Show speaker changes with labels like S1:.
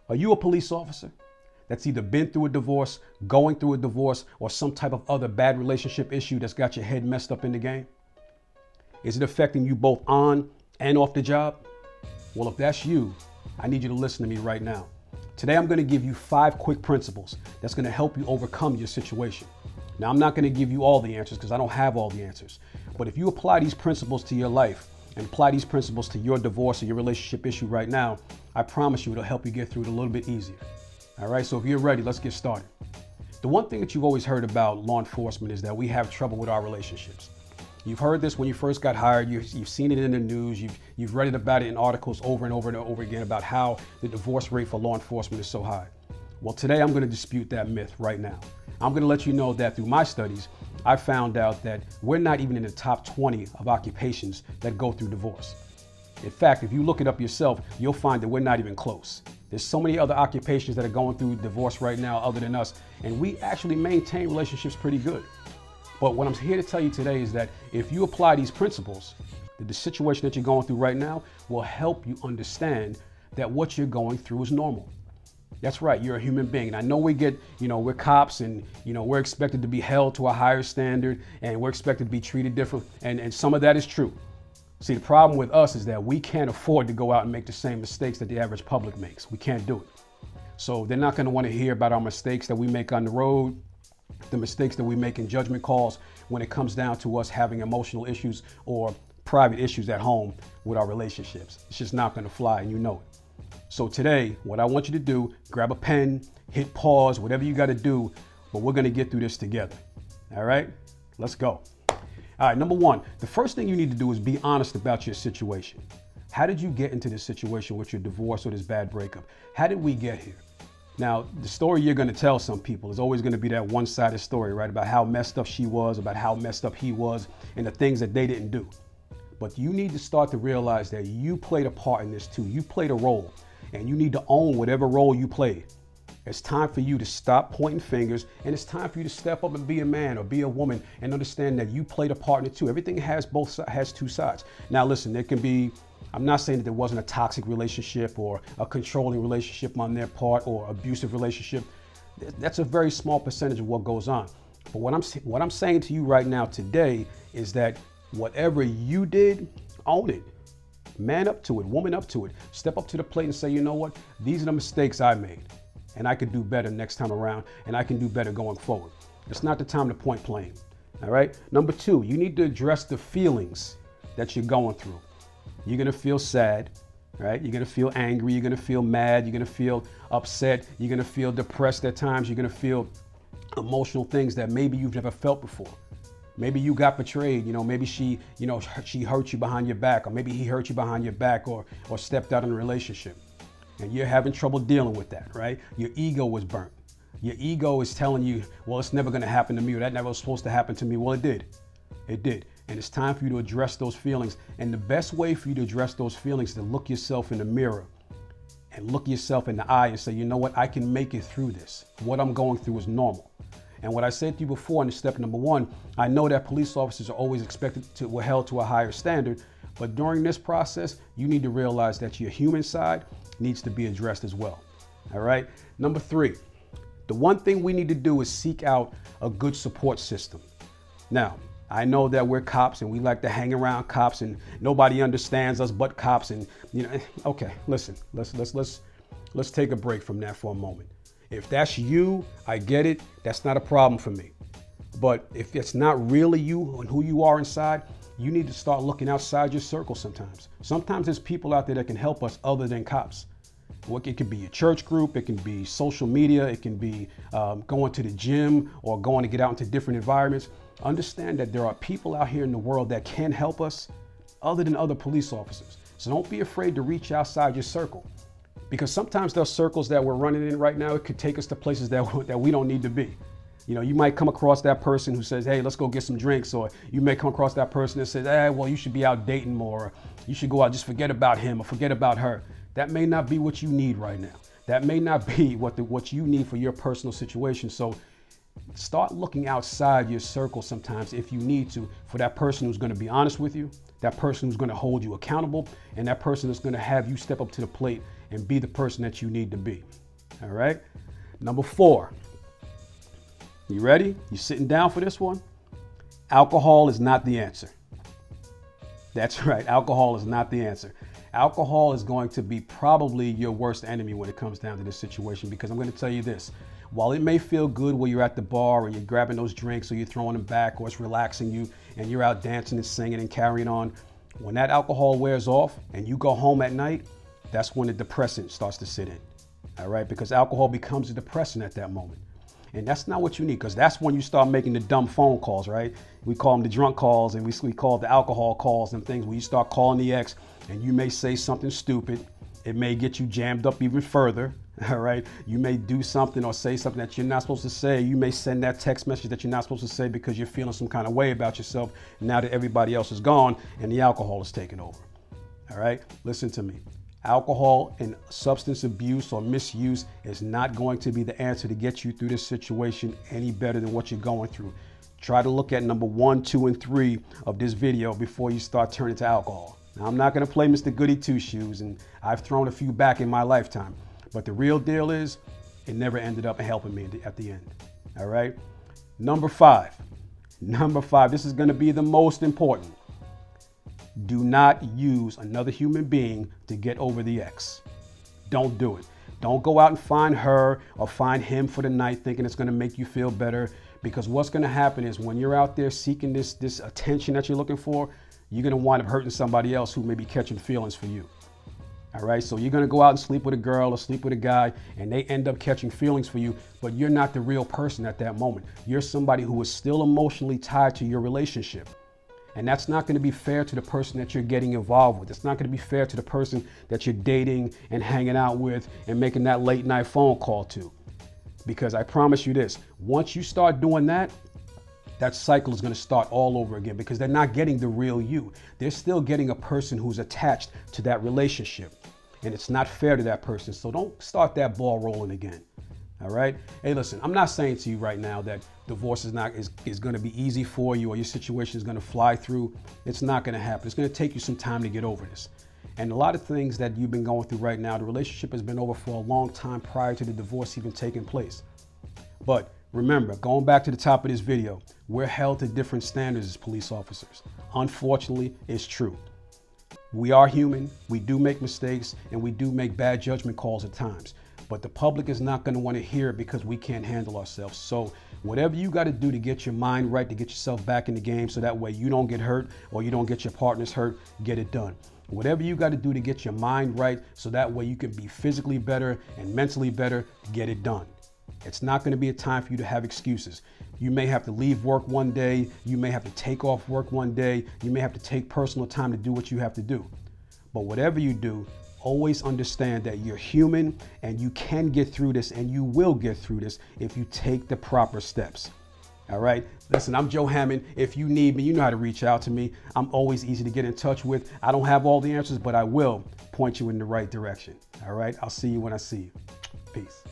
S1: Are you a police officer that's either been through a divorce, going through a divorce, or some type of other bad relationship issue that's got your head messed up in the game? Is it affecting you both on and off the job? Well, if that's you, I need you to listen to me right now. Today, I'm going to give you 5 quick principles that's going to help you overcome your situation. Now, I'm not going to give you all the answers because I don't have all the answers. But if you apply these principles to your life and apply these principles to your divorce or your relationship issue right now, I promise you it'll help you get through it a little bit easier. All right, so if you're ready, let's get started. The one thing that you've always heard about law enforcement is that we have trouble with our relationships. You've heard this when you first got hired. You've seen it in the news. You've read about it in articles over and over and over again about how the divorce rate for law enforcement is so high. Well, today I'm going to dispute that myth right now. I'm going to let you know that through my studies, I found out that we're not even in the top 20 of occupations that go through divorce. In fact, if you look it up yourself, you'll find that we're not even close. There's so many other occupations that are going through divorce right now other than us, and we actually maintain relationships pretty good. But what I'm here to tell you today is that if you apply these principles, the situation that you're going through right now will help you understand that what you're going through is normal. That's right, you're a human being. And I know we're cops and, we're expected to be held to a higher standard and we're expected to be treated different. And some of that is true. See, the problem with us is that we can't afford to go out and make the same mistakes that the average public makes. We can't do it. So they're not going to want to hear about our mistakes that we make on the road, the mistakes that we make in judgment calls when it comes down to us having emotional issues or private issues at home with our relationships. It's just not going to fly, and you know it. So today, what I want you to do, grab a pen, hit pause, whatever you got to do, but we're going to get through this together. All right, let's go. All right, number 1, the first thing you need to do is be honest about your situation. How did you get into this situation with your divorce or this bad breakup? How did we get here? Now, the story you're going to tell some people is always going to be that one-sided story, right? About how messed up she was, about how messed up he was, and the things that they didn't do. But you need to start to realize that you played a part in this too. You played a role, and you need to own whatever role you played. It's time for you to stop pointing fingers, and it's time for you to step up and be a man or be a woman and understand that you played a part in it too. Everything has two sides. Now, listen, there can be, I'm not saying that there wasn't a toxic relationship or a controlling relationship on their part or abusive relationship. That's a very small percentage of what goes on. But what I'm saying to you right now today is that whatever you did, own it. Man up to it, woman up to it. Step up to the plate and say, you know what? These are the mistakes I made, and I could do better next time around, and I can do better going forward. It's not the time to point blame. All right? Number 2, you need to address the feelings that you're going through. You're going to feel sad, right? You're going to feel angry. You're going to feel mad. You're going to feel upset. You're going to feel depressed at times. You're going to feel emotional things that maybe you've never felt before. Maybe you got betrayed. Maybe she hurt you behind your back, or maybe he hurt you behind your back or stepped out in a relationship. And you're having trouble dealing with that, right? Your ego was burnt. Your ego is telling you, well, it's never going to happen to me, or that never was supposed to happen to me. Well, it did. It did. And it's time for you to address those feelings. And the best way for you to address those feelings is to look yourself in the mirror and look yourself in the eye and say, you know what? I can make it through this. What I'm going through is normal. And what I said to you before in step number 1, I know that police officers are always were held to a higher standard. But during this process, you need to realize that your human side needs to be addressed as well. All right. Number 3, the one thing we need to do is seek out a good support system. Now, I know that we're cops and we like to hang around cops and nobody understands us but cops. And, okay, listen, let's take a break from that for a moment. If that's you, I get it. That's not a problem for me. But if it's not really you and who you are inside, you need to start looking outside your circle sometimes. Sometimes there's people out there that can help us other than cops. It could be a church group, it can be social media, it can be going to the gym or going to get out into different environments. Understand that there are people out here in the world that can help us other than other police officers. So don't be afraid to reach outside your circle, because sometimes those circles that we're running in right now, it could take us to places that we don't need to be. You might come across that person who says, hey, let's go get some drinks. Or you may come across that person that says, hey, well, you should be out dating more. Or you should go out, just forget about him or forget about her. That may not be what you need right now. That may not be what you need for your personal situation. So start looking outside your circle sometimes if you need to, for that person who's going to be honest with you, that person who's going to hold you accountable, and that person is going to have you step up to the plate and be the person that you need to be. All right. Number 4. You ready? You sitting down for this one? Alcohol is not the answer. That's right. Alcohol is not the answer. Alcohol is going to be probably your worst enemy when it comes down to this situation, because I'm going to tell you this. While it may feel good while you're at the bar or you're grabbing those drinks or you're throwing them back or it's relaxing you and you're out dancing and singing and carrying on, when that alcohol wears off and you go home at night, that's when the depressant starts to sit in. All right, because alcohol becomes a depressant at that moment. And that's not what you need, because that's when you start making the dumb phone calls, right? We call them the drunk calls, and we call it the alcohol calls and things where you start calling the ex and you may say something stupid. It may get you jammed up even further. All right. You may do something or say something that you're not supposed to say. You may send that text message that you're not supposed to say because you're feeling some kind of way about yourself now that everybody else is gone and the alcohol is taking over. All right. Listen to me. Alcohol and substance abuse or misuse is not going to be the answer to get you through this situation any better than what you're going through. Try to look at number 1, 2, and 3 of this video before you start turning to alcohol. Now, I'm not going to play Mr. Goody Two Shoes, and I've thrown a few back in my lifetime. But the real deal is, it never ended up helping me at the end. All right. Number 5. This is going to be the most important. Do not use another human being to get over the ex. Don't do it. Don't go out and find her or find him for the night thinking it's going to make you feel better. Because what's going to happen is when you're out there seeking this attention that you're looking for, you're going to wind up hurting somebody else who may be catching feelings for you. All right, so you're going to go out and sleep with a girl or sleep with a guy, and they end up catching feelings for you, but you're not the real person at that moment. You're somebody who is still emotionally tied to your relationship. And that's not going to be fair to the person that you're getting involved with. It's not going to be fair to the person that you're dating and hanging out with and making that late night phone call to. Because I promise you this, once you start doing that, that cycle is going to start all over again, because they're not getting the real you. They're still getting a person who's attached to that relationship, and it's not fair to that person. So don't start that ball rolling again. All right. Hey, listen, I'm not saying to you right now that divorce is going to be easy for you or your situation is going to fly through. It's not going to happen. It's going to take you some time to get over this. And a lot of things that you've been going through right now, the relationship has been over for a long time prior to the divorce even taking place. But remember, going back to the top of this video, we're held to different standards as police officers. Unfortunately, it's true. We are human, we do make mistakes, and we do make bad judgment calls at times. But the public is not going to want to hear it because we can't handle ourselves. So whatever you got to do to get your mind right, to get yourself back in the game so that way you don't get hurt or you don't get your partners hurt, get it done. Whatever you got to do to get your mind right so that way you can be physically better and mentally better, get it done. It's not going to be a time for you to have excuses. You may have to leave work one day. You may have to take off work one day. You may have to take personal time to do what you have to do. But whatever you do, always understand that you're human and you can get through this, and you will get through this if you take the proper steps. All right. Listen, I'm Joe Hammond. If you need me, you know how to reach out to me. I'm always easy to get in touch with. I don't have all the answers, but I will point you in the right direction. All right. I'll see you when I see you. Peace.